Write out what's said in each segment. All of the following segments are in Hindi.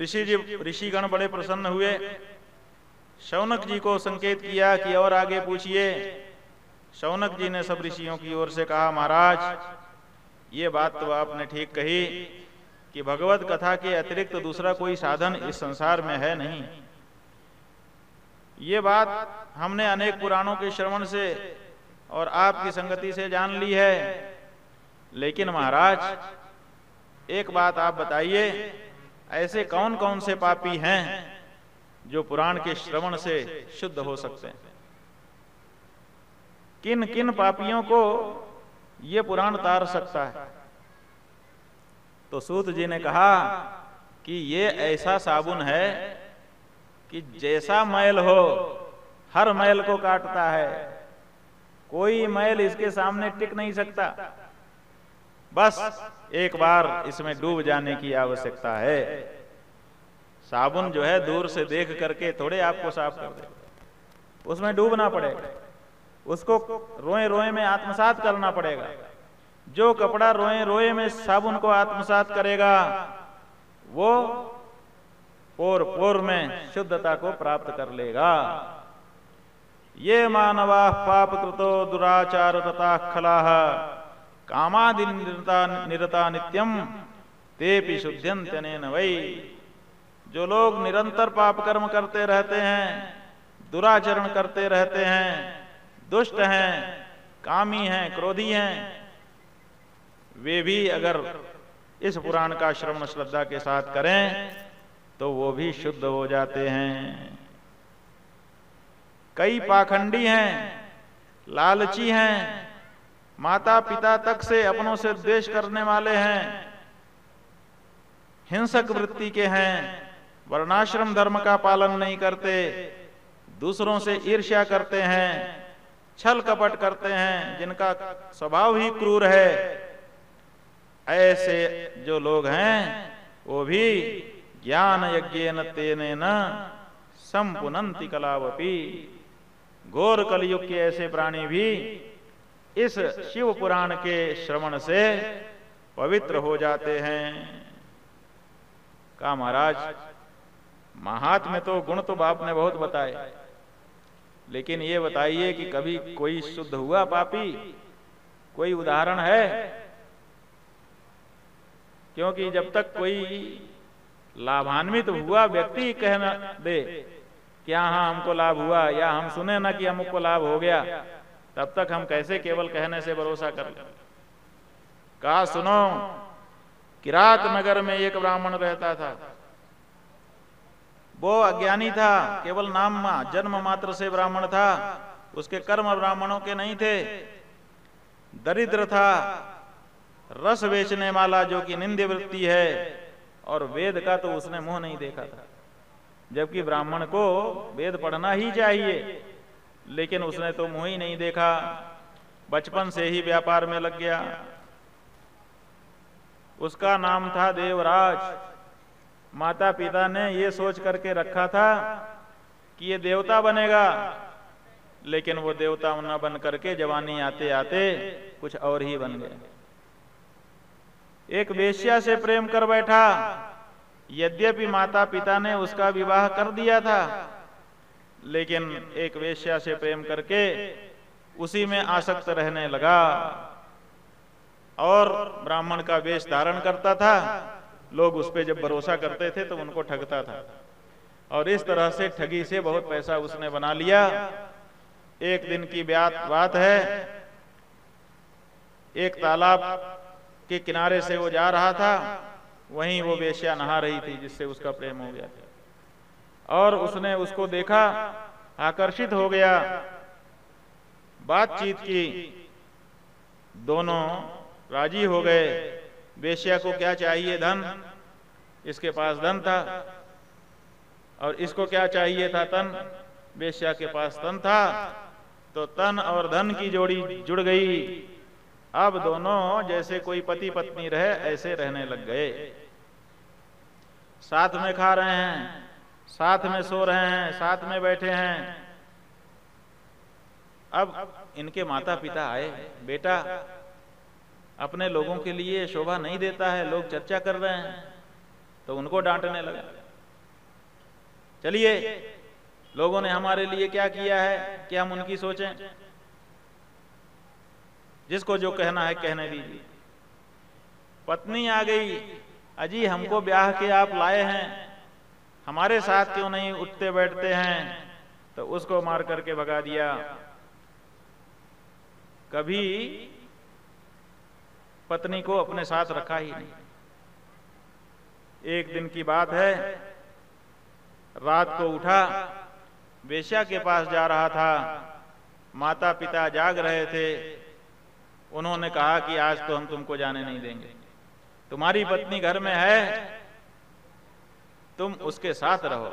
ऋषिगण बड़े प्रसन्न हुए। शौनक जी को संकेत किया कि और आगे पूछिए। शौनक जी ने सब ऋषियों की ओर से कहा, महाराज ये बात तो आपने ठीक कही कि भगवत कथा के अतिरिक्त दूसरा कोई साधन इस संसार में है नहीं। ये बात हमने अनेक पुराणों के श्रवण से और आपकी संगति से जान ली है। लेकिन महाराज एक बात आप बताइए, ऐसे कौन कौन से पापी हैं जो पुराण के श्रवण से शुद्ध हो सकते हैं? किन किन पापियों को ये पुराण तार सकता है? तो सूत जी ने कहा कि ये ऐसा साबुन है कि जैसा मैल हो हर मैल को काटता है। कोई मैल इसके सामने टिक नहीं सकता। बस एक बार इसमें डूब जाने की आवश्यकता है। साबुन जो है दूर से देख करके थोड़े आपको साफ कर दे, उसमें डूबना पड़ेगा, उसको रोए रोए में आत्मसात करना पड़ेगा। जो कपड़ा रोए रोए में साबुन को आत्मसात करेगा वो पोर पोर में शुद्धता को प्राप्त कर लेगा। ये मानवा पाप कृतो दुराचार तथा खलाह कामादि निरता नित्यम तेपि शुद्ध्यन्त्यनेन वै। जो लोग निरंतर पाप कर्म करते रहते हैं, दुराचरण करते रहते हैं, दुष्ट हैं, कामी हैं, क्रोधी हैं, वे भी अगर इस पुराण का श्रवण श्रद्धा के साथ करें तो वो भी शुद्ध हो जाते हैं। कई पाखंडी हैं, लालची हैं, माता पिता तक से अपनों से द्वेष करने वाले हैं, हिंसक वृत्ति के हैं, वर्णाश्रम धर्म का पालन नहीं करते, दूसरों से ईर्ष्या करते हैं, छल कपट करते हैं, जिनका स्वभाव ही क्रूर है, ऐसे जो लोग हैं वो भी ज्ञान यज्ञेन तेनेन संपुनन्ति कलावपि। घोर कलयुग के ऐसे प्राणी भी इस शिव पुराण के श्रवण से पवित्र हो जाते हैं। कहा महाराज महात्म्य तो गुण तो आपने बहुत बताए, लेकिन ये बताइए कि कभी कोई शुद्ध हुआ पापी? कोई उदाहरण है? क्योंकि जब तक कोई लाभान्वित हुआ व्यक्ति कहना दे कि हाँ हमको लाभ हुआ, या हम सुने ना कि हमको लाभ हो गया, तब तक हम कैसे केवल कहने से भरोसा कर लें? कहा सुनो, किरात नगर में एक ब्राह्मण रहता था। वो अज्ञानी था, केवल नाम जन्म मात्र से ब्राह्मण था, उसके कर्म ब्राह्मणों के नहीं थे। दरिद्र था, रस बेचने वाला जो कि निंद्य वृत्ति है, और वेद का तो उसने मुंह नहीं देखा था, जबकि ब्राह्मण को वेद पढ़ना ही चाहिए, लेकिन उसने तो मुंह ही नहीं देखा। बचपन से ही व्यापार में लग गया। उसका नाम था देवराज। माता पिता ने ये सोच करके रखा था कि ये देवता बनेगा, लेकिन वो देवता न बन करके जवानी आते आते कुछ और ही बन गया। एक वेश्या से प्रेम कर बैठा। यद्यपि माता पिता ने उसका विवाह कर दिया था, लेकिन एक वेश्या से प्रेम करके उसी में आसक्त रहने लगा और ब्राह्मण का वेश धारण करता था। लोग उस पे जब भरोसा करते थे तो उनको ठगता था, और इस तरह से ठगी से बहुत पैसा उसने बना लिया। एक दिन की बात है, एक तालाब के किनारे से वो जा रहा था, वहीं वो वेश्या नहा रही थी जिससे उसका प्रेम हो गया, और उसने उसको देखा, आकर्षित हो गया, बातचीत की, दोनों राजी हो गए। वेश्या को क्या चाहिए? धन। इसके पास धन था। और इसको क्या चाहिए था? तन। वेश्या के पास तन था, तो तन और धन की जोड़ी जुड़ गई। अब दोनों जैसे कोई पति पत्नी रहे ऐसे रहने लग गए। साथ में खा रहे हैं, साथ में सो रहे हैं, साथ में बैठे हैं। अब इनके माता पिता आए, बेटा अपने लोगों के लिए शोभा नहीं देता है, लोग चर्चा कर रहे हैं, तो उनको डांटने लगा। चलिए, लोगों ने हमारे लिए क्या किया है कि हम उनकी सोचें, जिसको जो कहना है कहने दीजिए। पत्नी आ गई, अजी हमको ब्याह के आप लाए हैं, हमारे साथ क्यों नहीं उठते बैठते हैं, तो उसको मार करके भगा दिया। कभी पत्नी को अपने साथ रखा ही नहीं। एक दिन की बात है, रात को उठा, वेश्या के पास जा रहा था, माता पिता जाग रहे थे। उन्होंने कहा कि आज तो हम तुमको जाने नहीं देंगे, तुम्हारी पत्नी घर में है, तुम उसके साथ रहो।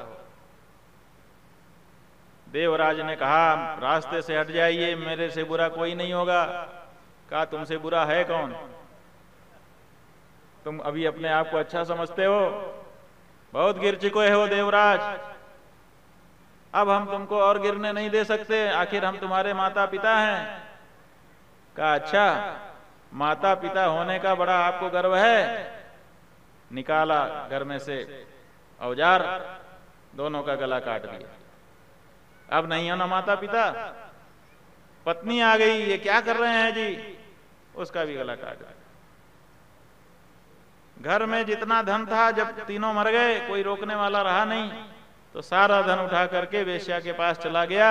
देवराज ने कहा रास्ते से हट जाइए, मेरे से बुरा कोई नहीं होगा। कहा तुमसे बुरा है कौन, तुम अभी अपने आप को अच्छा समझते हो, बहुत गिर चुके हो देवराज, अब हम तुमको और गिरने नहीं दे सकते, आखिर हम तुम्हारे माता पिता हैं। कहा अच्छा, माता पिता होने का बड़ा आपको गर्व है। निकाला घर में से औजार, दोनों का गला काट दिया। अब नहीं है ना माता पिता। पत्नी आ गई, ये क्या कर रहे हैं जी, उसका भी गला काट दिया। घर में जितना धन था, जब तीनों मर गए, कोई रोकने वाला रहा नहीं, तो सारा धन उठा करके वेश्या के पास चला गया,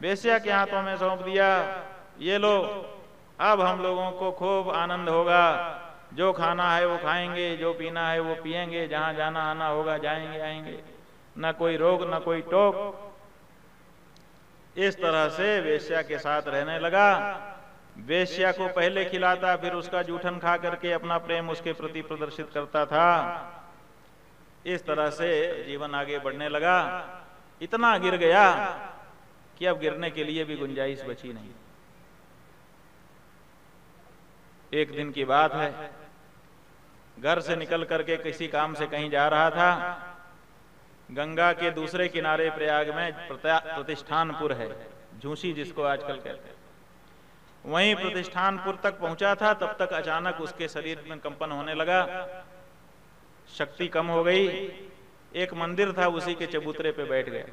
वेश्या के हाथों में सौंप दिया, ये लो, अब हम लोगों को खूब आनंद होगा, जो खाना है वो खाएंगे, जो पीना है वो पिएंगे, जहां जाना आना होगा जाएंगे आएंगे, न कोई रोक न कोई टोक। इस तरह से वेश्या के साथ रहने लगा। वेश्या को पहले खिलाता, फिर उसका जूठन खा करके अपना प्रेम उसके प्रति प्रदर्शित करता था। इस तरह से जीवन आगे बढ़ने लगा। इतना गिर गया कि अब गिरने के लिए भी गुंजाइश बची नहीं। एक दिन की बात है, घर से निकल करके किसी काम से कहीं जा रहा था। गंगा के दूसरे किनारे प्रयाग में प्रतिष्ठानपुर है, झूसी जिसको आजकल कहते हैं, वहीं प्रतिष्ठानपुर तक पहुंचा था। तब तक अचानक उसके शरीर में कंपन होने लगा, शक्ति कम हो गई। एक मंदिर था, उसी के चबूतरे पे बैठ गया।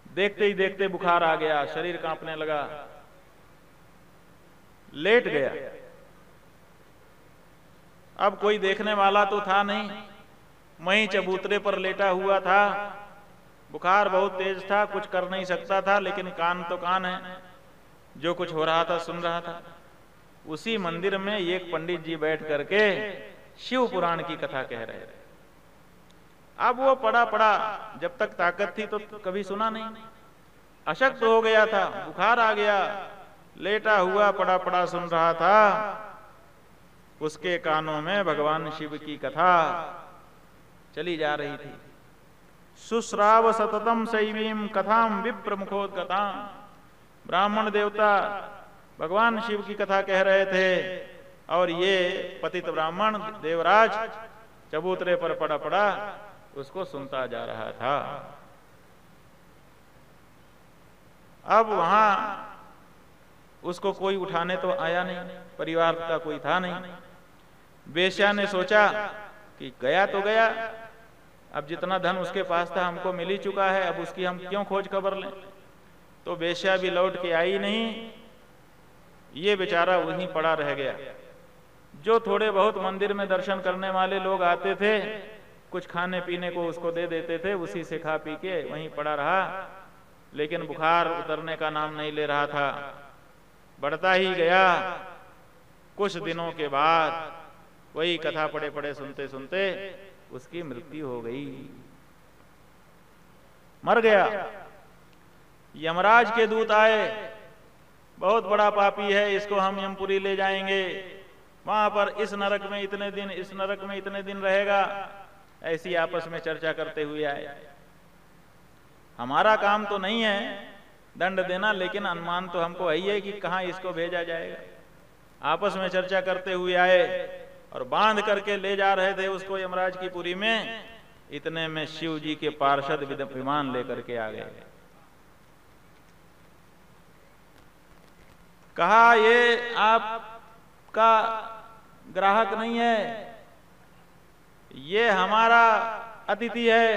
देखते ही देखते बुखार आ गया, शरीर कांपने लगा, लेट गया। अब कोई देखने वाला तो था नहीं, वहीं चबूतरे पर लेटा हुआ था। बुखार बहुत तेज था, कुछ कर नहीं सकता था, लेकिन कान तो कान है, जो कुछ हो रहा था सुन रहा था। उसी मंदिर में एक पंडित जी बैठ करके शिव पुराण की कथा कह रहे थे। अब वो पड़ा पड़ा, जब तक ताकत थी तो कभी सुना नहीं, अशक्त हो गया था, बुखार आ गया, लेटा हुआ पड़ा पड़ा सुन रहा था। उसके कानों में भगवान शिव की कथा चली जा रही थी। सुश्राव सततम शैवीं कथाम विप्र मुखोद्गताम। ब्राह्मण देवता भगवान शिव की कथा कह रहे थे, और ये पतित ब्राह्मण देवराज चबूतरे पर पड़ा पड़ा उसको सुनता जा रहा था। अब वहां उसको कोई उठाने तो आया नहीं, परिवार का कोई था नहीं। वेश्या ने सोचा कि गया तो गया, अब जितना धन उसके पास था हमको मिल ही चुका है, अब उसकी हम क्यों खोज खबर लें। तो वेश्या भी लौट के आई नहीं, ये बेचारा वहीं पड़ा रह गया। जो थोड़े बहुत मंदिर में दर्शन करने वाले लोग आते थे, कुछ खाने पीने को उसको दे देते थे, उसी से खा पी के वहीं पड़ा रहा। लेकिन बुखार उतरने का नाम नहीं ले रहा था, बढ़ता ही गया। कुछ दिनों के बाद वही कथा पढ़े पढ़े सुनते सुनते उसकी मृत्यु हो गई, मर गया। यमराज के दूत आए, बहुत बड़ा पापी है, इसको हम यमपुरी ले जाएंगे, वहां पर इस नरक में इतने दिन, इस नरक में इतने दिन रहेगा। ऐसी आपस में चर्चा करते हुए आए। हमारा काम तो नहीं है दंड देना, लेकिन अनुमान तो हमको है ही है कि कहां इसको भेजा जाएगा। आपस में चर्चा करते हुए आए और बांध करके ले जा रहे थे उसको यमराज की पुरी में। इतने में शिव जी के पार्षद विमान लेकर के आ गए। कहा ये आपका ग्राहक नहीं है, ये हमारा अतिथि है,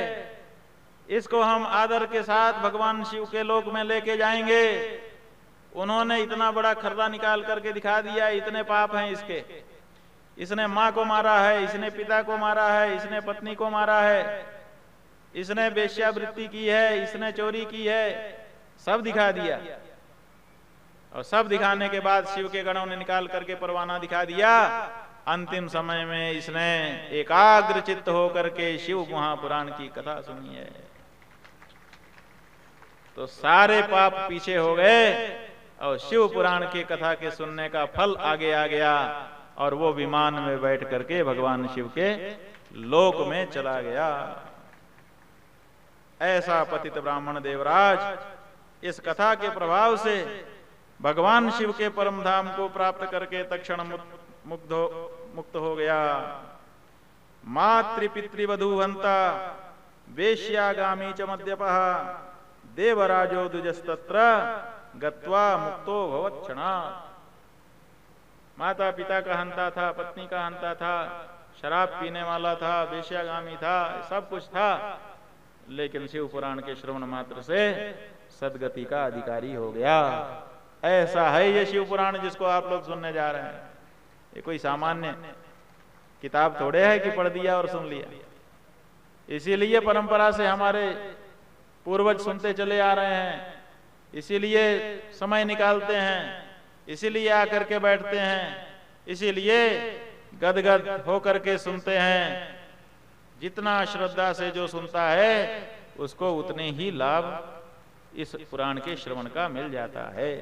इसको हम आदर के साथ भगवान शिव के लोक में लेके जाएंगे। उन्होंने इतना बड़ा खर्रा निकाल करके दिखा दिया, इतने पाप हैं इसके, इसने माँ को मारा है, इसने पिता को मारा है, इसने पत्नी को मारा है, इसने वेश्यावृत्ति की है, इसने चोरी की है, सब दिखा दिया। और सब दिखाने के बाद शिव के गणों ने निकाल करके परवाना दिखा दिया। अंतिम समय में इसने एकाग्र चित्त होकर के शिव महापुराण की कथा सुनी है, तो सारे पाप पीछे हो गए और शिव पुराण की कथा के सुनने का फल आगे आ गया, और वो विमान में बैठ करके भगवान शिव के लोक में चला गया। ऐसा पतित ब्राह्मण देवराज इस कथा के प्रभाव से भगवान शिव के परम धाम को प्राप्त करके तक्षण मुक्त हो गया। मातृपितृवधूहंता वेश्यागामी च मद्यपः देवराजो द्विजस्तत्र गत्वा मुक्तो भवत्क्षणात्। माता पिता का हंता था, पत्नी का हंता था, शराब पीने वाला था, वेश्यागामी था, सब कुछ था, लेकिन शिव पुराण के श्रवण मात्र से सदगति का अधिकारी हो गया। ऐसा है ये शिव पुराण जिसको आप लोग सुनने जा रहे हैं। ये कोई सामान्य किताब थोड़े है कि पढ़ दिया और सुन लिया। इसीलिए परंपरा से हमारे पूर्वज सुनते चले आ रहे हैं, इसीलिए समय निकालते हैं, इसीलिए आकर के बैठते हैं, इसीलिए गदगद होकर के सुनते हैं। जितना श्रद्धा से जो सुनता है उसको उतने ही लाभ इस पुराण के श्रवण का मिल जाता है।